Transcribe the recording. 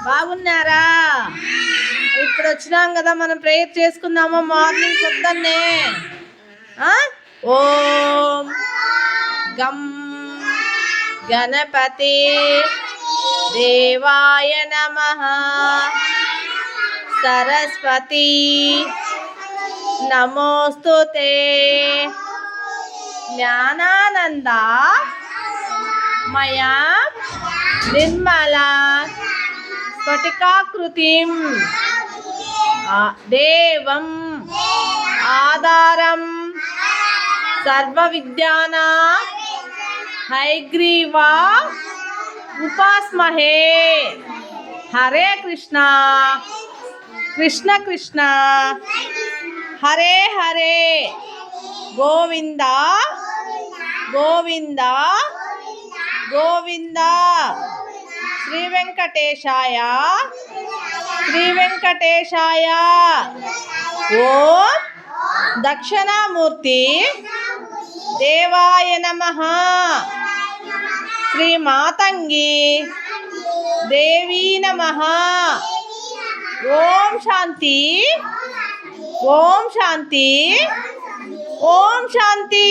బాగున్నారా? ఇప్పుడు వచ్చినాం కదా, మనం ప్రేయర్ చేసుకుందామా? మార్నింగ్ పొద్దున్నే ఓం గం గణపతి దేవాయ నమః సరస్వతి నమోస్తుతే జ్ఞానానంద మయా నిర్మల స్ఫటికాకృతిం దేవం ఆధారం సర్వ విద్యానా హైగ్రీవా ఉపాస్మహే. హరే కృష్ణ కృష్ణ కృష్ణ హరే హరే గోవింద గోవింద గోవింద. శ్రీ వెంకటేశాయ శ్రీ వెంకటేశాయ. ఓం దక్షిణామూర్తి దేవాయ నమః. శ్రీ మాతంగి దేవీ నమః. ఓం శాంతి ఓం శాంతి ఓం శాంతి.